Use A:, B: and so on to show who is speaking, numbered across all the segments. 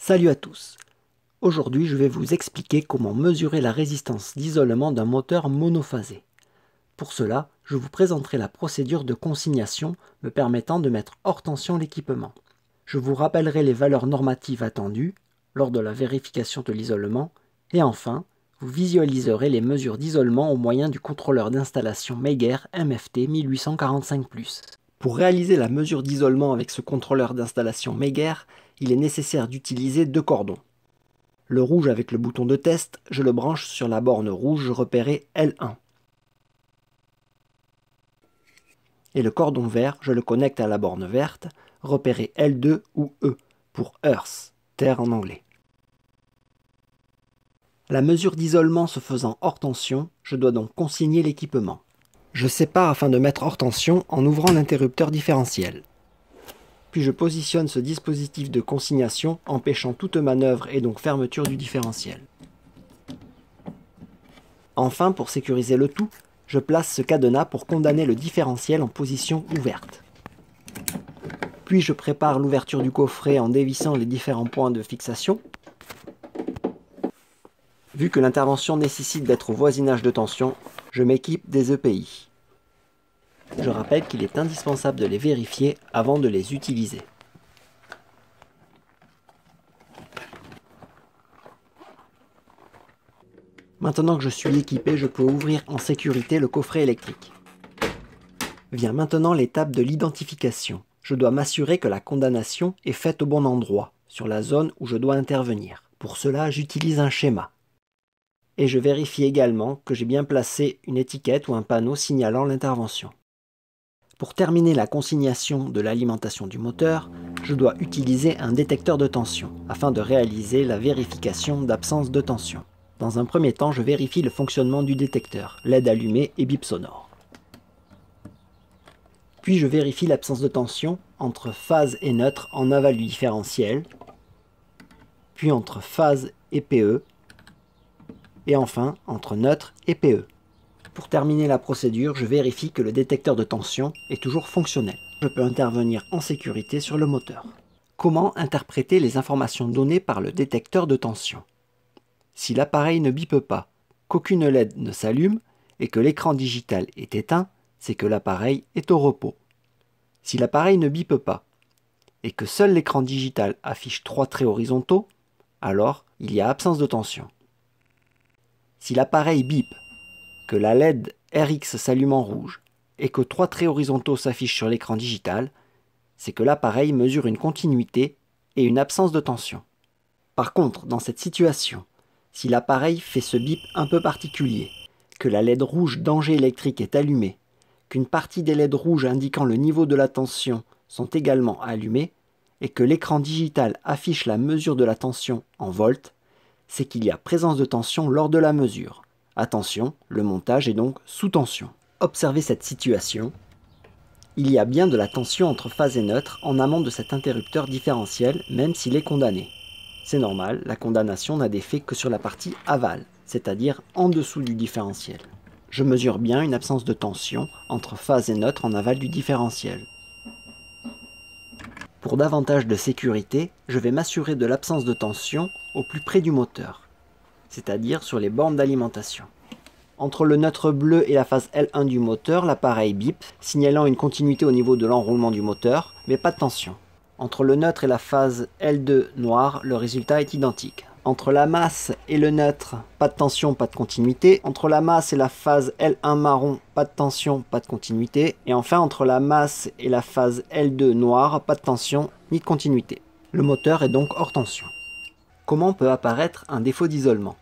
A: Salut à tous! Aujourd'hui, je vais vous expliquer comment mesurer la résistance d'isolement d'un moteur monophasé. Pour cela, je vous présenterai la procédure de consignation me permettant de mettre hors tension l'équipement. Je vous rappellerai les valeurs normatives attendues lors de la vérification de l'isolement et enfin, vous visualiserez les mesures d'isolement au moyen du contrôleur d'installation Meiger MFT 1845+. Pour réaliser la mesure d'isolement avec ce contrôleur d'installation Meiger, il est nécessaire d'utiliser deux cordons. Le rouge avec le bouton de test, je le branche sur la borne rouge repérée L1. Et le cordon vert, je le connecte à la borne verte, repérée L2 ou E, pour Earth, terre en anglais. La mesure d'isolement se faisant hors tension, je dois donc consigner l'équipement. Je sépare afin de mettre hors tension en ouvrant l'interrupteur différentiel. Puis je positionne ce dispositif de consignation empêchant toute manœuvre et donc fermeture du différentiel. Enfin, pour sécuriser le tout, je place ce cadenas pour condamner le différentiel en position ouverte. Puis je prépare l'ouverture du coffret en dévissant les différents points de fixation. Vu que l'intervention nécessite d'être au voisinage de tension, je m'équipe des EPI. Je rappelle qu'il est indispensable de les vérifier avant de les utiliser. Maintenant que je suis équipé, je peux ouvrir en sécurité le coffret électrique. Vient maintenant l'étape de l'identification. Je dois m'assurer que la condamnation est faite au bon endroit, sur la zone où je dois intervenir. Pour cela, j'utilise un schéma. Et je vérifie également que j'ai bien placé une étiquette ou un panneau signalant l'intervention. Pour terminer la consignation de l'alimentation du moteur, je dois utiliser un détecteur de tension afin de réaliser la vérification d'absence de tension. Dans un premier temps, je vérifie le fonctionnement du détecteur, LED allumée et bip sonore. Puis je vérifie l'absence de tension entre phase et neutre en aval du différentiel, puis entre phase et PE, et enfin entre neutre et PE. Pour terminer la procédure, je vérifie que le détecteur de tension est toujours fonctionnel. Je peux intervenir en sécurité sur le moteur. Comment interpréter les informations données par le détecteur de tension? Si l'appareil ne bipe pas, qu'aucune LED ne s'allume et que l'écran digital est éteint, c'est que l'appareil est au repos. Si l'appareil ne bipe pas et que seul l'écran digital affiche 3 traits horizontaux, alors il y a absence de tension. Si l'appareil bip, que la LED RX s'allume en rouge et que 3 traits horizontaux s'affichent sur l'écran digital, c'est que l'appareil mesure une continuité et une absence de tension. Par contre, dans cette situation, si l'appareil fait ce bip un peu particulier, que la LED rouge danger électrique est allumée, qu'une partie des LED rouges indiquant le niveau de la tension sont également allumées, et que l'écran digital affiche la mesure de la tension en volts, c'est qu'il y a présence de tension lors de la mesure. Attention, le montage est donc sous tension. Observez cette situation. Il y a bien de la tension entre phase et neutre en amont de cet interrupteur différentiel, même s'il est condamné. C'est normal, la condamnation n'a d'effet que sur la partie aval, c'est-à-dire en dessous du différentiel. Je mesure bien une absence de tension entre phase et neutre en aval du différentiel. Pour davantage de sécurité, je vais m'assurer de l'absence de tension au plus près du moteur, c'est-à-dire sur les bornes d'alimentation. Entre le neutre bleu et la phase L1 du moteur, l'appareil bip, signalant une continuité au niveau de l'enroulement du moteur, mais pas de tension. Entre le neutre et la phase L2 noire, le résultat est identique. Entre la masse et le neutre, pas de tension, pas de continuité. Entre la masse et la phase L1 marron, pas de tension, pas de continuité. Et enfin, entre la masse et la phase L2 noire, pas de tension, ni de continuité. Le moteur est donc hors tension. Comment peut apparaître un défaut d'isolement?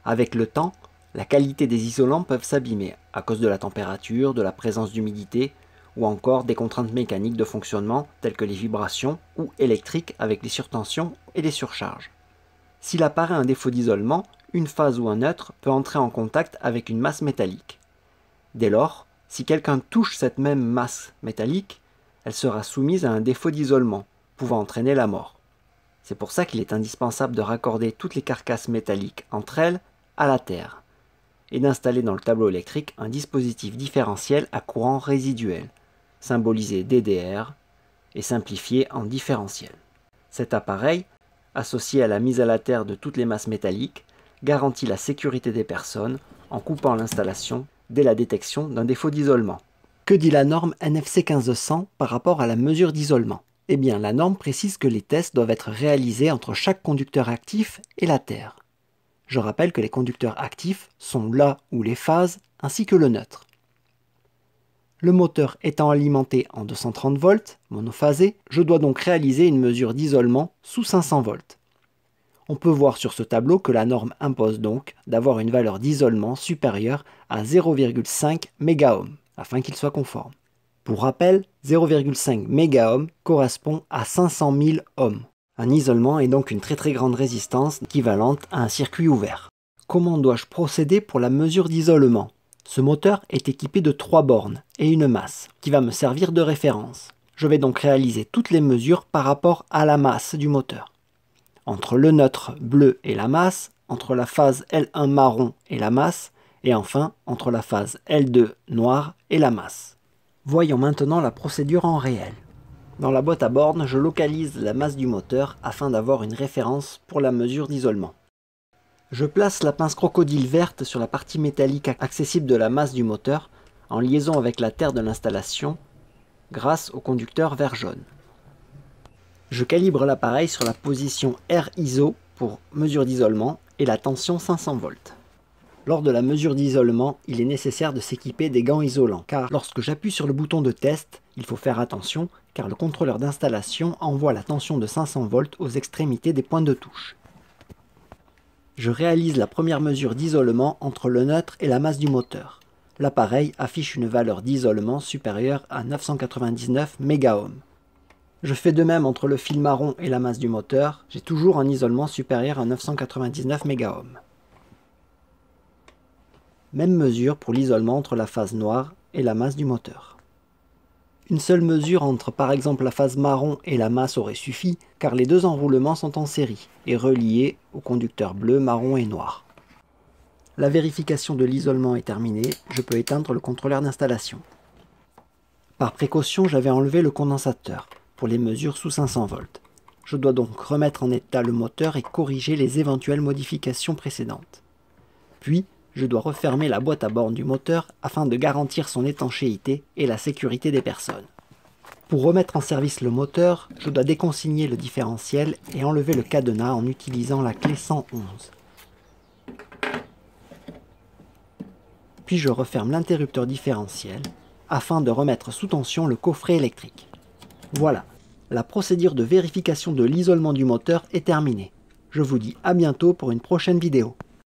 A: Avec le temps, la qualité des isolants peuvent s'abîmer à cause de la température, de la présence d'humidité ou encore des contraintes mécaniques de fonctionnement telles que les vibrations ou électriques avec les surtensions et les surcharges. S'il apparaît un défaut d'isolement, une phase ou un neutre peut entrer en contact avec une masse métallique. Dès lors, si quelqu'un touche cette même masse métallique, elle sera soumise à un défaut d'isolement, pouvant entraîner la mort. C'est pour ça qu'il est indispensable de raccorder toutes les carcasses métalliques entre elles à la terre et d'installer dans le tableau électrique un dispositif différentiel à courant résiduel, symbolisé DDR et simplifié en différentiel. Cet appareil associé à la mise à la terre de toutes les masses métalliques, garantit la sécurité des personnes en coupant l'installation dès la détection d'un défaut d'isolement. Que dit la norme NFC 1500 par rapport à la mesure d'isolement? Eh bien, la norme précise que les tests doivent être réalisés entre chaque conducteur actif et la terre. Je rappelle que les conducteurs actifs sont là où les phases ainsi que le neutre. Le moteur étant alimenté en 230 volts, monophasé, je dois donc réaliser une mesure d'isolement sous 500 volts. On peut voir sur ce tableau que la norme impose donc d'avoir une valeur d'isolement supérieure à 0,5 mégaohm, afin qu'il soit conforme. Pour rappel, 0,5 mégaohm correspond à 500 000 ohms. Un isolement est donc une très grande résistance équivalente à un circuit ouvert. Comment dois-je procéder pour la mesure d'isolement? Ce moteur est équipé de 3 bornes et une masse, qui va me servir de référence. Je vais donc réaliser toutes les mesures par rapport à la masse du moteur. Entre le neutre bleu et la masse, entre la phase L1 marron et la masse, et enfin entre la phase L2 noire et la masse. Voyons maintenant la procédure en réel. Dans la boîte à bornes, je localise la masse du moteur afin d'avoir une référence pour la mesure d'isolement. Je place la pince crocodile verte sur la partie métallique accessible de la masse du moteur en liaison avec la terre de l'installation grâce au conducteur vert jaune. Je calibre l'appareil sur la position R-ISO pour mesure d'isolement et la tension 500 volts. Lors de la mesure d'isolement, il est nécessaire de s'équiper des gants isolants, car lorsque j'appuie sur le bouton de test, il faut faire attention, car le contrôleur d'installation envoie la tension de 500 volts aux extrémités des points de touche. Je réalise la première mesure d'isolement entre le neutre et la masse du moteur. L'appareil affiche une valeur d'isolement supérieure à 999 mégaohms. Je fais de même entre le fil marron et la masse du moteur, j'ai toujours un isolement supérieur à 999 mégaohms. Même mesure pour l'isolement entre la phase noire et la masse du moteur. Une seule mesure entre par exemple la phase marron et la masse aurait suffi, car les deux enroulements sont en série et reliés au conducteur bleu, marron et noir. La vérification de l'isolement est terminée, je peux éteindre le contrôleur d'installation. Par précaution, j'avais enlevé le condensateur pour les mesures sous 500 volts. Je dois donc remettre en état le moteur et corriger les éventuelles modifications précédentes. Puis, je dois refermer la boîte à bornes du moteur afin de garantir son étanchéité et la sécurité des personnes. Pour remettre en service le moteur, je dois déconsigner le différentiel et enlever le cadenas en utilisant la clé 111. Puis je referme l'interrupteur différentiel afin de remettre sous tension le coffret électrique. Voilà, la procédure de vérification de l'isolement du moteur est terminée. Je vous dis à bientôt pour une prochaine vidéo.